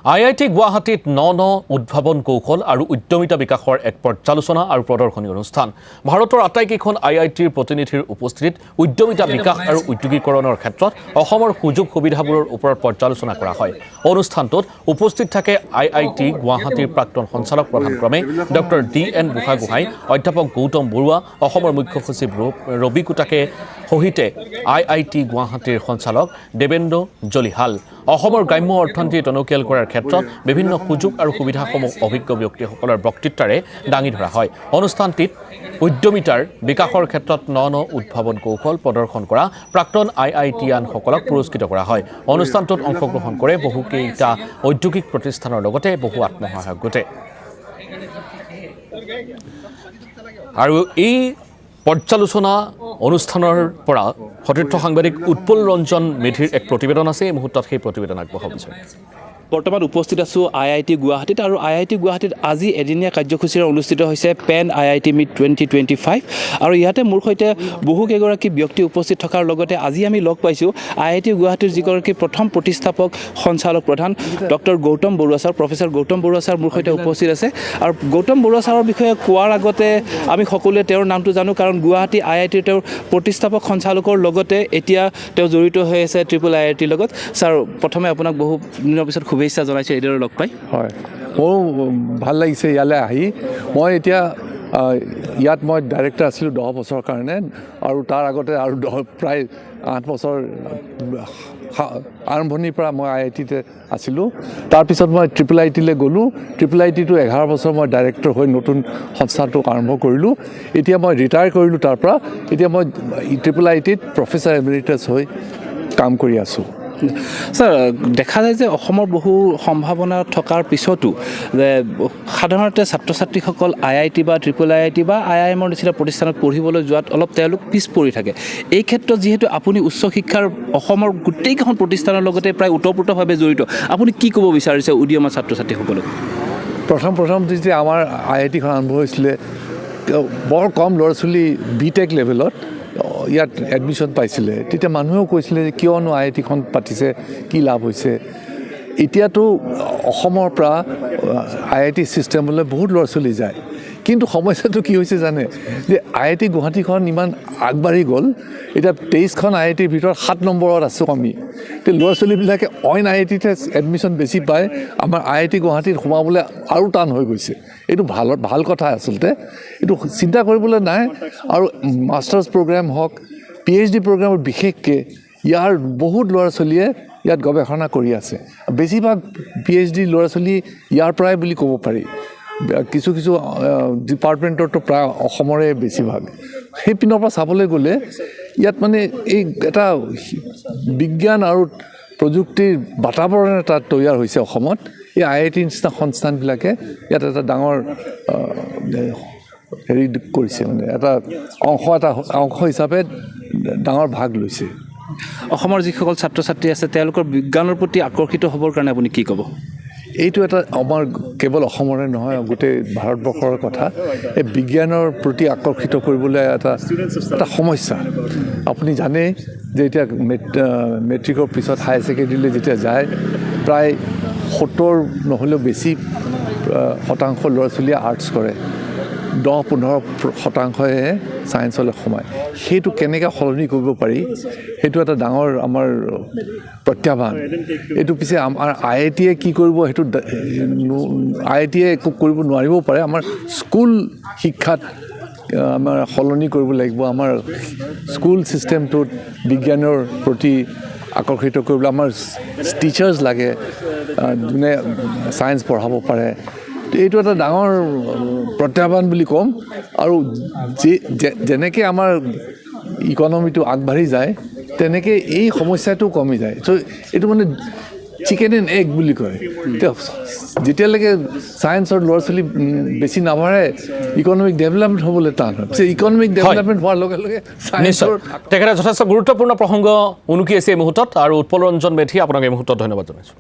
IIT গুৱাহাটীত ন উদ্ভাৱন কৌশল আৰু উদ্যমিতা বিকাশৰ এক পৰ্যালোচনা আৰু প্ৰদৰ্শনী অনুষ্ঠান। ভাৰতৰ আটাইকেইখন IITৰ প্ৰতিনিধিৰ উপস্থিতিত উদ্যমিতা বিকাশ আৰু উদ্যোগীকৰণৰ ক্ষেত্ৰত অসমৰ সুযোগ সুবিধাবোৰৰ ওপৰত পৰ্যালোচনা কৰা হয়। অনুষ্ঠানটোত উপস্থিত থাকে IIT গুৱাহাটীৰ প্ৰাক্তন সঞ্চালক প্ৰধানক্ৰমে ডক্টৰ DN বুঢ়াগোহাঁই, অধ্যাপক গৌতম বৰুৱা, অসমৰ মুখ্য সচিব ৰবি কুটাকে সহিতে IIT গুৱাহাটীৰ সঞ্চালক দেবেন্দ্ৰ জলিহাল। অসমৰ গ্ৰাম্য অৰ্থনীতি টনকিয়াল কৰাৰ ক্ষেত্ৰত বিভিন্ন সুযোগ আৰু সুবিধাসমূহ অভিজ্ঞ ব্যক্তিসকলৰ বক্তৃতাৰে দাঙি ধৰা হয়। অনুষ্ঠানটিত উদ্যমিতাৰ বিকাশৰ ক্ষেত্ৰত ন উদ্ভাৱন কৌশল প্ৰদৰ্শন কৰা প্ৰাক্তন IITianসকলক পুৰস্কৃত কৰা হয়। অনুষ্ঠানটোত অংশগ্ৰহণ কৰে বহুকেইটা ঔদ্যোগিক প্ৰতিষ্ঠানৰ লগতে বহু আত্মসহায়ক গোটে। আৰু এই পৰ্যালোচনা অনুষ্ঠানৰ পৰা সতীৰ্থ সাংবাদিক উৎপল ৰঞ্জন মেধিৰ এক প্ৰতিবেদন আছে। এই মুহূৰ্তত সেই প্ৰতিবেদন আগবঢ়াব বিচাৰিছোঁ। বৰ্তমান উপস্থিত আছোঁ IIT গুৱাহাটীত আৰু IIT গুৱাহাটীত আজি এদিনীয়া কাৰ্যসূচীৰে অনুষ্ঠিত হৈছে পেন IIT মিট 2025 আৰু ইয়াতে মোৰ সৈতে বহুকেইগৰাকী ব্যক্তি উপস্থিত থকাৰ লগতে আজি আমি লগ পাইছোঁ IIT গুৱাহাটীৰ যিগৰাকী প্ৰথম প্ৰতিষ্ঠাপক সঞ্চালক প্ৰধান doctor Gautam Barua sir, professor Gautam Barua sir মোৰ সৈতে উপস্থিত আছে। আৰু গৌতম বৰুৱা ছাৰৰ বিষয়ে কোৱাৰ আগতে আমি সকলোৱে তেওঁৰ নামটো জানো, কাৰণ গুৱাহাটী IITৰ তেওঁৰ প্ৰতিষ্ঠাপক সঞ্চালকৰ লগতে এতিয়া তেওঁ জড়িত হৈ আছে IIITৰ লগত। ছাৰ, প্ৰথমে আপোনাক বহু দিনৰ পিছত শুভেচ্ছা জনাইছোঁ এইদৰে লগ পাই। হয়, মোৰো ভাল লাগিছে ইয়ালৈ আহি। মই এতিয়া ইয়াত মই ডাইৰেক্টৰ আছিলোঁ 10 বছৰৰ কাৰণে, আৰু তাৰ আগতে আৰু প্ৰায় 8 বছৰ আৰম্ভণিৰ পৰা মই IITতে আছিলোঁ। তাৰপিছত মই IIITলৈ গ'লোঁ। IIITটো 11 বছৰ মই ডাইৰেক্টৰ হৈ নতুন সংস্থাটোক আৰম্ভ কৰিলোঁ। এতিয়া মই ৰিটায়াৰ কৰিলোঁ তাৰ পৰা। এতিয়া মই IIITত প্ৰফেচাৰ এমেৰিটাছ হৈ কাম কৰি আছোঁ। ছাৰ, দেখা যায় যে অসমৰ বহু সম্ভাৱনা থকাৰ পিছতো যে সাধাৰণতে ছাত্ৰ ছাত্ৰীসকল IIT বা IIIT বা IIMৰ নিচিনা প্ৰতিষ্ঠানত পঢ়িবলৈ যোৱাত অলপ তেওঁলোক পিছ পৰি থাকে। এই ক্ষেত্ৰত যিহেতু আপুনি উচ্চ শিক্ষাৰ অসমৰ গোটেইকেইখন প্ৰতিষ্ঠানৰ লগতে প্ৰায় ওতঃপ্ৰোতভাৱে জড়িত, আপুনি কি ক'ব বিচাৰিছে উদীয়মান ছাত্ৰ ছাত্ৰীসকলক? প্ৰথম যেতিয়া আমাৰ IITখন আৰম্ভ হৈছিলে, বৰ কম ল'ৰা ছোৱালী BTech লেভেলত ইয়াত এডমিশ্যন পাইছিলে। তেতিয়া মানুহেও কৈছিলে যে কিয়নো IITখন পাতিছে, কি লাভ হৈছে। এতিয়াতো অসমৰ পৰা IIT ছিষ্টেমলৈ বহুত ল'ৰা ছোৱালী যায়, কিন্তু সমস্যাটো কি হৈছে জানে, যে IIT গুৱাহাটীখন ইমান আগবাঢ়ি গ'ল। এতিয়া 23খন IITৰ ভিতৰত 7 নম্বৰত আছোঁ আমি। এতিয়া ল'ৰা ছোৱালীবিলাকে অইন IITতে এডমিশ্যন বেছি পায়, আমাৰ IIT গুৱাহাটীত সোমাবলৈ আৰু টান হৈ গৈছে। এইটো ভাল কথা আচলতে, এইটো চিন্তা কৰিবলৈ নাই। আৰু মাষ্টাৰ্ছ প্ৰগ্ৰেম হওক, PhD প্ৰগ্ৰেমত বিশেষকৈ ইয়াৰ বহুত ল'ৰা ছোৱালীয়ে ইয়াত গৱেষণা কৰি আছে। বেছিভাগ PhD ল'ৰা ছোৱালী ইয়াৰ পৰাই বুলি ক'ব পাৰি। কিছু ডিপাৰ্টমেণ্টৰতো প্ৰায় অসমৰে বেছিভাগ। সেই পিনৰ পৰা চাবলৈ গ'লে ইয়াত মানে এই এটা বিজ্ঞান আৰু প্ৰযুক্তিৰ বাতাবৰণ এটা তৈয়াৰ হৈছে অসমত। এই IIT নিচিনা সংস্থানবিলাকে ইয়াত এটা ডাঙৰ হেৰি কৰিছে, মানে এটা অংশ হিচাপে ডাঙৰ ভাগ লৈছে। অসমৰ যিসকল ছাত্ৰ ছাত্ৰী আছে তেওঁলোকৰ বিজ্ঞানৰ প্ৰতি আকৰ্ষিত হ'বৰ কাৰণে আপুনি কি ক'ব? এইটো এটা আমাৰ কেৱল অসমৰে নহয়, গোটেই ভাৰতবৰ্ষৰ কথা। এই বিজ্ঞানৰ প্ৰতি আকৰ্ষিত কৰিবলৈ এটা সমস্যা। আপুনি জানে যে এতিয়া মেট্ৰিকৰ পিছত হায়াৰ ছেকেণ্ডেৰীলৈ যেতিয়া যায়, প্ৰায় 70 নহ'লেও বেছি শতাংশ ল'ৰা ছোৱালীয়ে আৰ্টছ কৰে, 10-15%হে ছায়েন্সলৈ সোমায়। সেইটো কেনেকৈ সলনি কৰিব পাৰি, সেইটো এটা ডাঙৰ আমাৰ প্ৰত্যাহ্বান। এইটো পিছে আমাৰ IITয়ে কি কৰিব, সেইটো IITয়ে একো কৰিব নোৱাৰিবও পাৰে। আমাৰ স্কুল শিক্ষাত আমাৰ সলনি কৰিব লাগিব। আমাৰ স্কুল ছিষ্টেমটোত বিজ্ঞানৰ প্ৰতি আকৰ্ষিত কৰিবলৈ আমাৰ টিচাৰ্ছ লাগে, যোনে ছায়েন্স পঢ়াব পাৰে। এইটো এটা ডাঙৰ প্ৰত্যাহ্বান বুলি ক'ম। আৰু যেনেকৈ আমাৰ ইকনমিটো আগবাঢ়ি যায়, তেনেকৈ এই সমস্যাটো কমি যায়। চ' এইটো মানে চিকেন এণ্ড এগ বুলি কয়। যেতিয়ালৈকে ছায়েন্সৰ ল'ৰা ছোৱালী বেছি নাবাঢ়ে, ইকনমিক ডেভেলপমেণ্ট হ'বলৈ টান হয়। ইকনমিক ডেভেলপমেণ্ট হোৱাৰ লগে লগে তেখেতে যথেষ্ট গুৰুত্বপূৰ্ণ প্ৰসংগ উনুকি আছে এই মুহূৰ্তত। আৰু উৎপল ৰঞ্জন মেধি, আপোনাক এই মুহূৰ্তত ধন্যবাদ জনাইছোঁ।